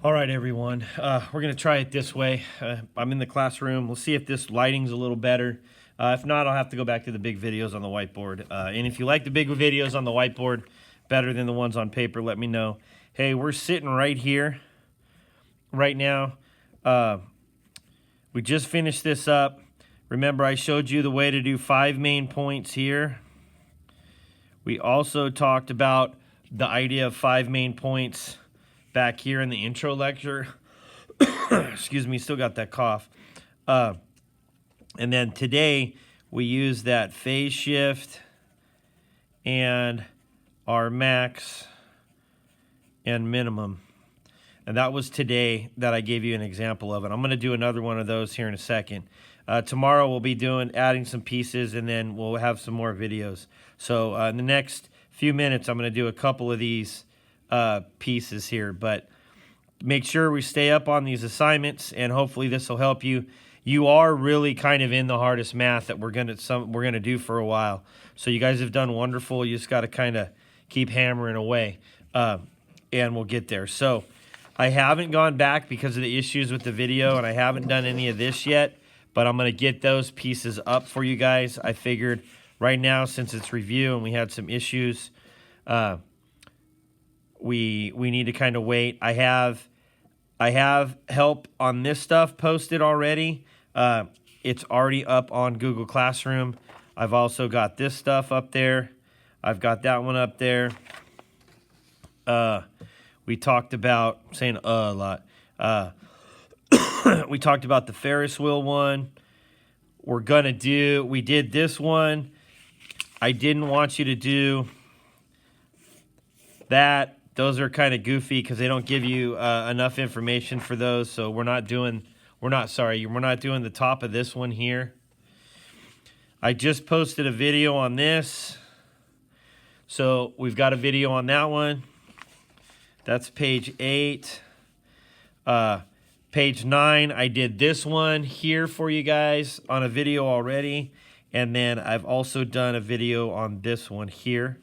All right, everyone. We're going to try it this way. I'm in the classroom. We'll see if this lighting's a little better. If not, I'll have to go back to the big videos on the whiteboard. And if you like the big videos on the whiteboard better than the ones on paper, let me know. Hey, we're sitting right here right now. We just finished this up. Remember, I showed you the way to do 5 main points here. We also talked about the idea of 5 main points back here in the intro lecture. Excuse me, still got that cough. And then today we use that phase shift and our max and minimum. And that was today that I gave you an example of it. I'm going to do another one of those here in a second. Tomorrow we'll be adding some pieces, and then we'll have some more videos. So in the next few minutes, I'm going to do a couple of these pieces here. But make sure we stay up on these assignments, and hopefully this will help you. You are really kind of in the hardest math that we're gonna do for a while. So you guys have done wonderful. You just got to kind of keep hammering away, and we'll get there. So I haven't gone back because of the issues with the video, and I haven't done any of this yet, but I'm going to get those pieces up for you guys. I figured right now, since it's review and we had some issues, we need to kind of wait. I have help on this stuff posted already. It's already up on Google Classroom. I've also got this stuff up there. I've got that one up there. We talked about saying a lot. We talked about the Ferris wheel one. We did this one. I didn't want you to do that. Those are kind of goofy because they don't give you enough information for those. So we're not doing the top of this one here. I just posted a video on this. So we've got a video on that one. That's page 8. Page 9, I did this one here for you guys on a video already. And then I've also done a video on this one here.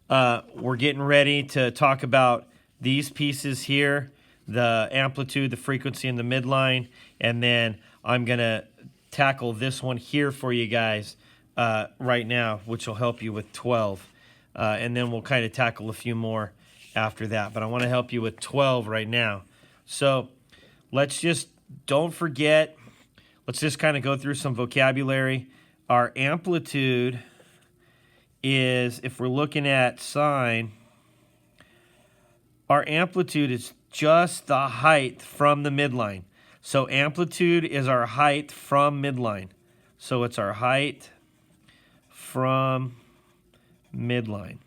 We're getting ready to talk about these pieces here, the amplitude, the frequency, and the midline. And then I'm going to tackle this one here for you guys right now, which will help you with 12. And then we'll kind of tackle a few more after that. But I want to help you with 12 right now. So let's just kind of go through some vocabulary. Our amplitude is, if we're looking at sine, our amplitude is just the height from the midline. So amplitude is our height from midline. So it's our height from midline.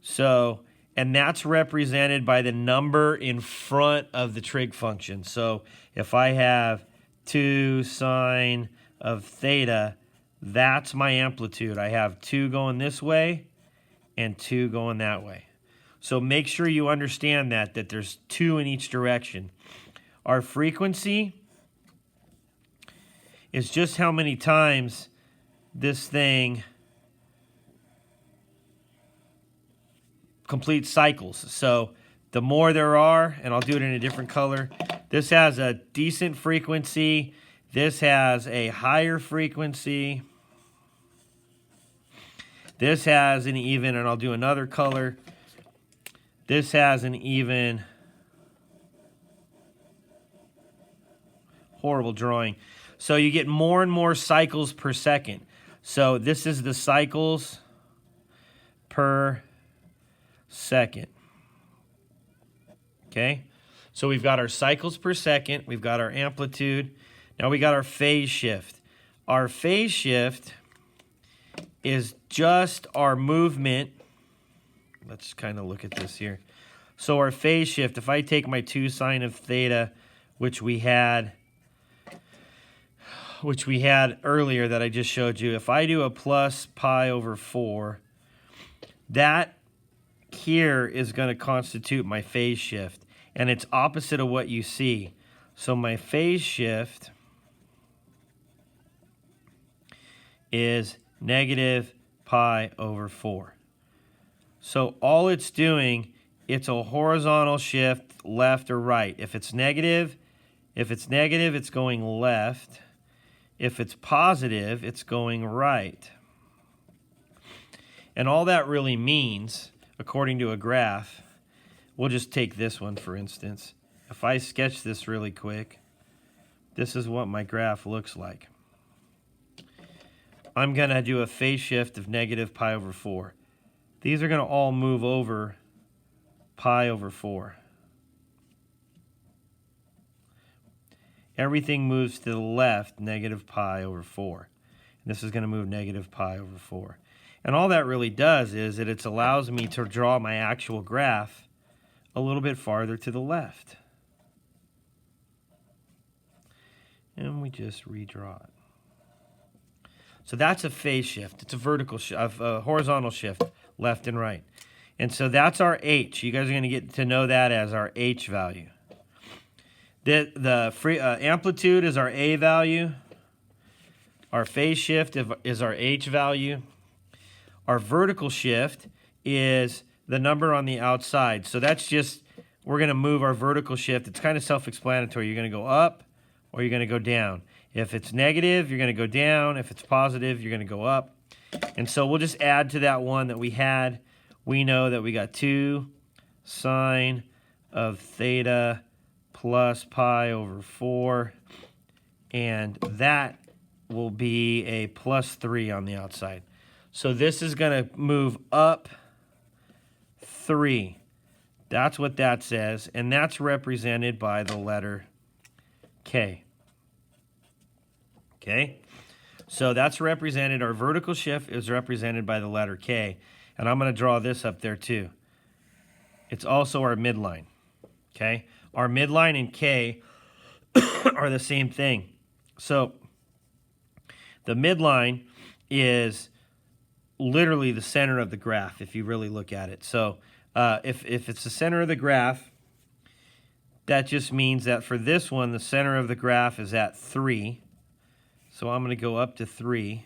So, and that's represented by the number in front of the trig function. So if I have 2 sine of theta, that's my amplitude. I have 2 going this way and 2 going that way. So make sure you understand that there's 2 in each direction. Our frequency is just how many times this thing complete cycles. So the more there are, and I'll do it in a different color, this has a decent frequency, this has a higher frequency, this has an even, and I'll do another color, this has an even, horrible drawing. So you get more and more cycles per second. So this is the cycles per second. Okay, so we've got our cycles per second, we've got our amplitude, now we got our phase shift. Our phase shift is just our movement. Let's kind of look at this here. So our phase shift, if I take my 2 sine of theta, which we had earlier that I just showed you, if I do a plus pi over 4, that here is going to constitute my phase shift, and it's opposite of what you see. So my phase shift is negative pi over 4. So all it's doing, it's a horizontal shift left or right. If it's negative, it's going left. If it's positive, it's going right. And all that really means, according to a graph, we'll just take this one for instance. If I sketch this really quick, this is what my graph looks like. I'm going to do a phase shift of negative pi over 4. These are going to all move over pi over 4. Everything moves to the left, negative pi over 4. And this is going to move negative pi over 4. And all that really does is that it allows me to draw my actual graph a little bit farther to the left. And we just redraw it. So that's a phase shift. It's a vertical a horizontal shift, left and right. And so that's our H. You guys are going to get to know that as our H value. The amplitude is our A value. Our phase shift is our H value. Our vertical shift is the number on the outside. So that's just, we're going to move our vertical shift. It's kind of self-explanatory. You're going to go up or you're going to go down. If it's negative, you're going to go down. If it's positive, you're going to go up. And so we'll just add to that one that we had. We know that we got 2 sine of theta plus pi over 4. And that will be a plus 3 on the outside. So this is going to move up 3. That's what that says. And that's represented by the letter K. Okay, so that's represented, our vertical shift is represented by the letter K. And I'm going to draw this up there too. It's also our midline. Okay, our midline and K are the same thing. So the midline is literally the center of the graph if you really look at it. So if it's the center of the graph, that just means that for this one, the center of the graph is at 3. So I'm going to go up to 3.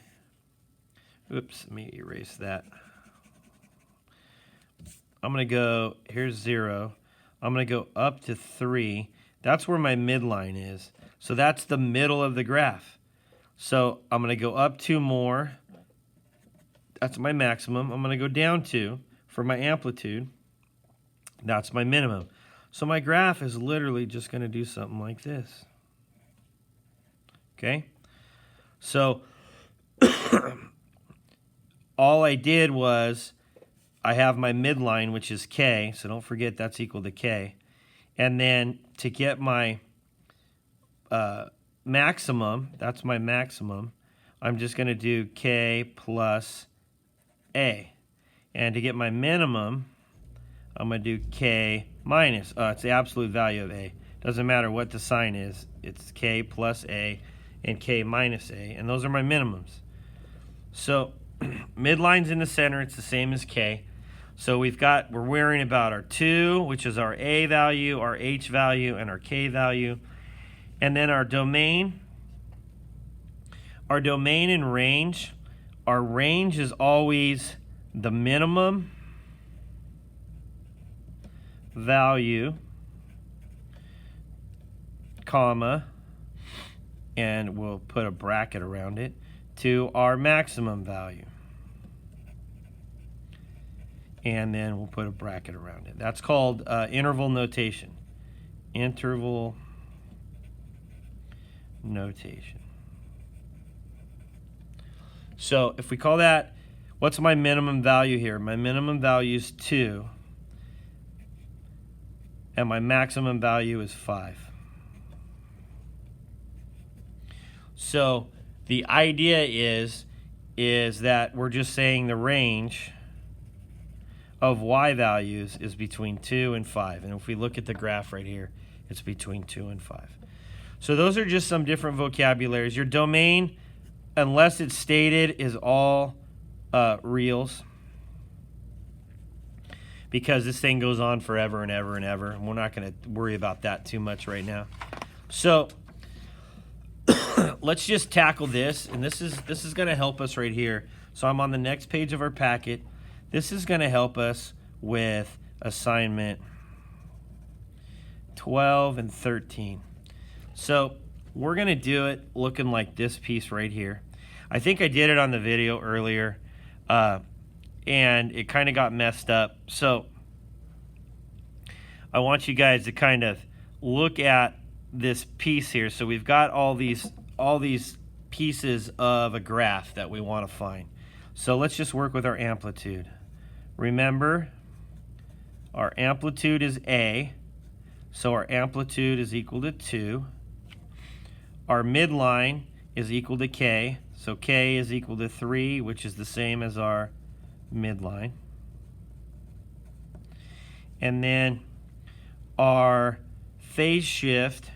Oops, let me erase that. I'm going to go, here's 0. I'm going to go up to 3. That's where my midline is. So that's the middle of the graph. So I'm going to go up 2 more. That's my maximum. I'm going to go down 2 for my amplitude. That's my minimum. So my graph is literally just going to do something like this. Okay? So all I did was I have my midline, which is K. So don't forget that's equal to K. And then to get my maximum, that's my maximum, I'm just going to do K plus A. And to get my minimum, I'm going to do K minus. It's the absolute value of A. Doesn't matter what the sign is. It's K plus A and K minus A. And those are my minimums. So midline's in the center. It's the same as K. So we're worrying about our 2, which is our A value, our H value, and our K value. And then our domain. Our domain and range. Our range is always the minimum value, comma, and we'll put a bracket around it, to our maximum value. And then we'll put a bracket around it. That's called interval notation. Interval notation. So if we call that, what's my minimum value here? My minimum value is 2. And my maximum value is 5. So the idea is that we're just saying the range of y values is between 2 and 5. And if we look at the graph right here, it's between 2 and 5. So those are just some different vocabularies. Your domain, unless it's stated, is all reals, because this thing goes on forever and ever and ever, and we're not going to worry about that too much right now. So let's just tackle this, and this is going to help us right here. So I'm on the next page of our packet. This is going to help us with assignment 12 and 13. So we're going to do it looking like this piece right here. I think I did it on the video earlier, and it kind of got messed up. So I want you guys to kind of look at this piece here. So we've got all these pieces of a graph that we want to find. So let's just work with our amplitude. Remember, our amplitude is A, so our amplitude is equal to 2. Our midline is equal to K, so K is equal to 3, which is the same as our midline. And then our phase shift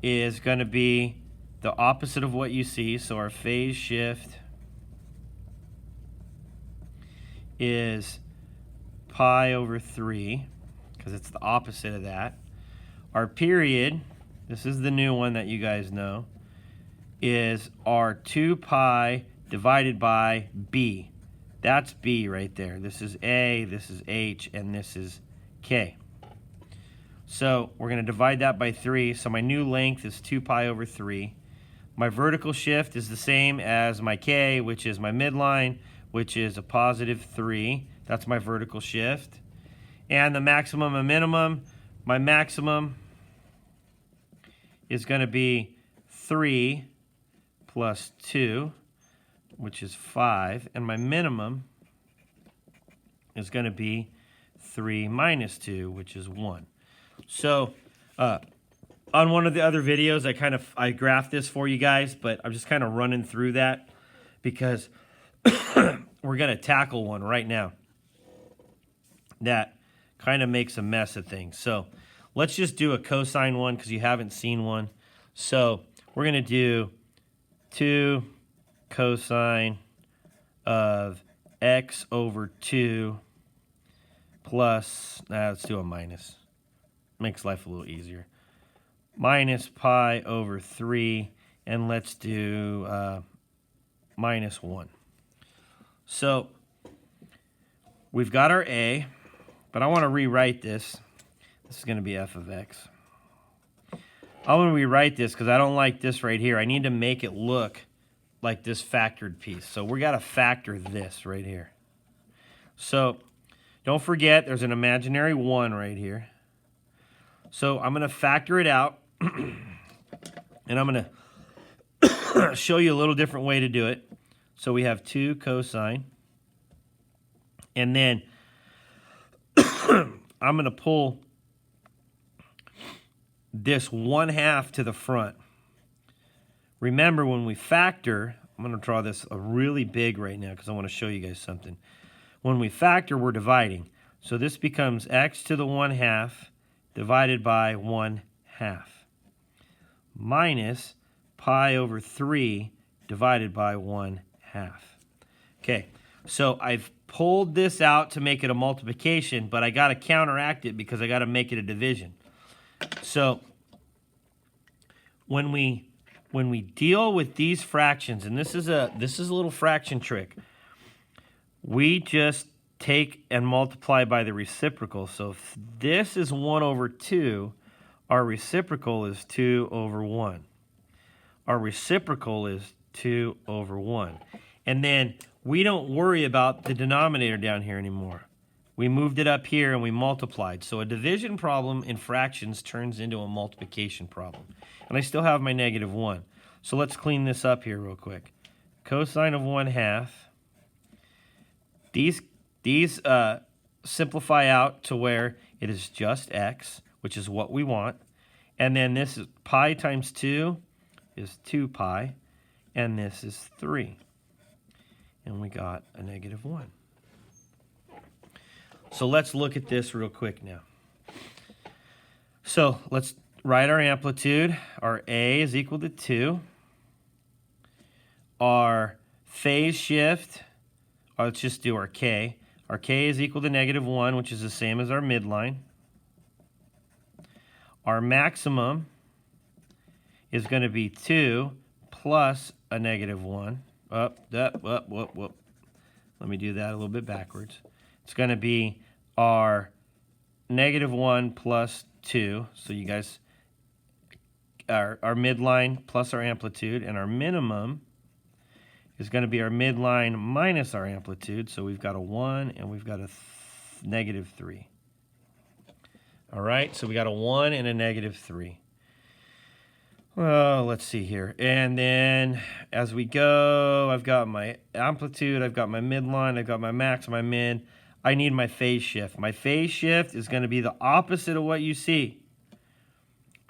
is going to be the opposite of what you see, so our phase shift is pi over 3, because it's the opposite of that. Our period, this is the new one that you guys know, is our 2 pi divided by b. That's b right there. This is A, this is H, and this is K. So we're going to divide that by 3. So my new length is 2 pi over 3. My vertical shift is the same as my K, which is my midline, which is a positive 3. That's my vertical shift. And the maximum and minimum, my maximum is going to be 3 plus 2, which is 5. And my minimum is going to be 3 minus 2, which is 1. So on one of the other videos, I graphed this for you guys, but I'm just kind of running through that because we're going to tackle one right now that kind of makes a mess of things. So let's just do a cosine one because you haven't seen one. So we're going to do 2 cosine of x over 2 plus, let's do a minus. Makes life a little easier. Minus pi over 3, and let's do minus 1. So we've got our A, but I want to rewrite this. This is going to be f of x. I want to rewrite this because I don't like this right here. I need to make it look like this factored piece. So we got to factor this right here. So don't forget there's an imaginary 1 right here. So I'm going to factor it out, and I'm going to show you a little different way to do it. So we have 2 cosine, and then I'm going to pull this 1/2 to the front. Remember, when we factor, I'm going to draw this really big right now because I want to show you guys something. When we factor, we're dividing. So this becomes x to the 1/2 divided by 1/2 minus pi over 3 divided by 1/2. Okay, so I've pulled this out to make it a multiplication, but I got to counteract it because I got to make it a division. So when we deal with these fractions, and this is a little fraction trick, we just take and multiply by the reciprocal. So if this is 1 over 2, our reciprocal is 2 over 1. Our reciprocal is 2 over 1. And then we don't worry about the denominator down here anymore. We moved it up here and we multiplied. So a division problem in fractions turns into a multiplication problem. And I still have my negative 1. So let's clean this up here real quick. Cosine of 1/2. These simplify out to where it is just x, which is what we want. And then this is pi times 2 is 2 pi, and this is 3. And we got a negative 1. So let's look at this real quick now. So let's write our amplitude. Our A is equal to 2. Our phase shift, or let's just do our K. Our K is equal to negative 1, which is the same as our midline. Our maximum is going to be 2 plus a negative 1. Let me do that a little bit backwards. It's going to be our -1 plus 2. So you guys, our midline plus our amplitude, and our minimum is going to be our midline minus our amplitude. So we've got a 1 and we've got a -3. All right, so we got a 1 and a -3. Well, let's see here. And then as we go, I've got my amplitude, I've got my midline, I've got my max, my min. I need my phase shift. My phase shift is going to be the opposite of what you see.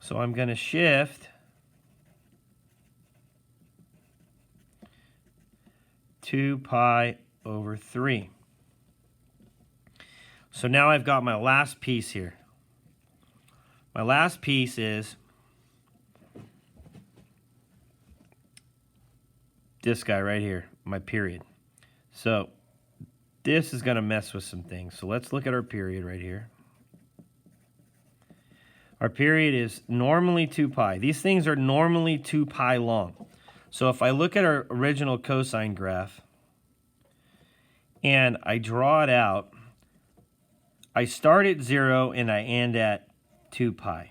So I'm going to shift (2π/3). So now I've got my last piece here. My last piece is this guy right here, my period. So this is going to mess with some things. So let's look at our period right here. Our period is normally 2π. These things are normally 2π long. So if I look at our original cosine graph and I draw it out, I start at 0 and I end at 2π.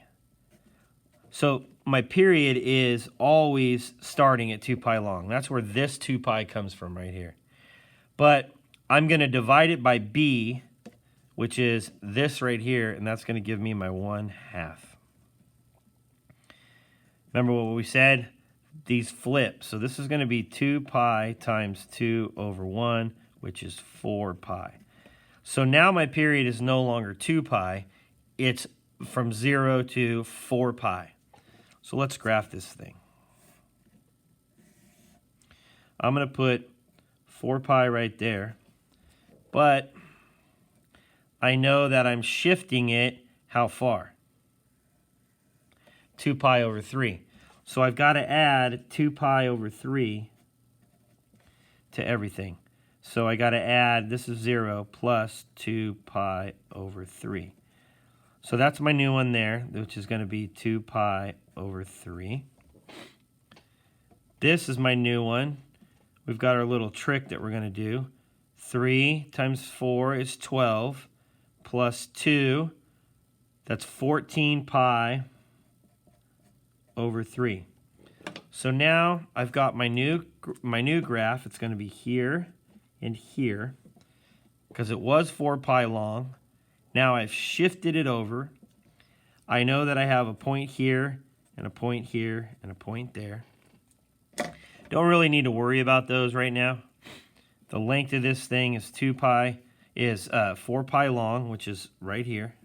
So my period is always starting at 2π long. That's where this 2π comes from right here. But I'm going to divide it by b, which is this right here, and that's going to give me my 1/2. Remember what we said? These flip. So this is going to be 2π times 2/1, which is 4π. So now my period is no longer 2π. It's from 0 to 4π. So let's graph this thing. I'm going to put 4π right there. But I know that I'm shifting it how far? 2π/3. So I've got to add 2π/3 to everything. So I got to add, this is 0 plus 2π/3. So that's my new one there, which is going to be 2π/3. This is my new one. We've got our little trick that we're going to do. 3 times 4 is 12, plus 2, that's 14π/3. So now I've got my new graph. It's going to be here and here, because it was 4π long. Now I've shifted it over. I know that I have a point here, and a point here, and a point there. Don't really need to worry about those right now. The length of this thing is 4π long, which is right here.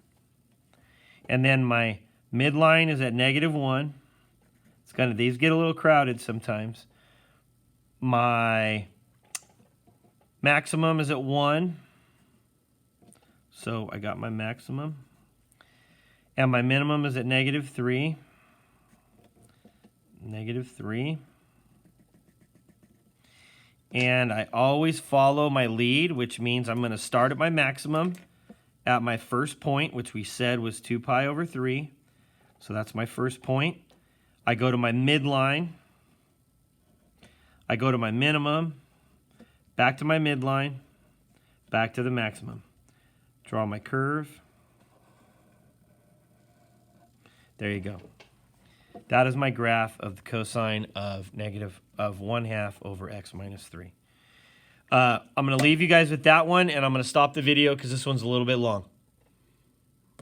And then my midline is at -1. It's these get a little crowded sometimes. My maximum is at 1. So I got my maximum. And my minimum is at -3. -3. And I always follow my lead, which means I'm going to start at my maximum at my first point, which we said was 2π/3. So that's my first point. I go to my midline. I go to my minimum, back to my midline, back to the maximum. Draw my curve. There you go. That is my graph of the cosine of (1/2 over x minus 3. I'm going to leave you guys with that one, and I'm going to stop the video because this one's a little bit long.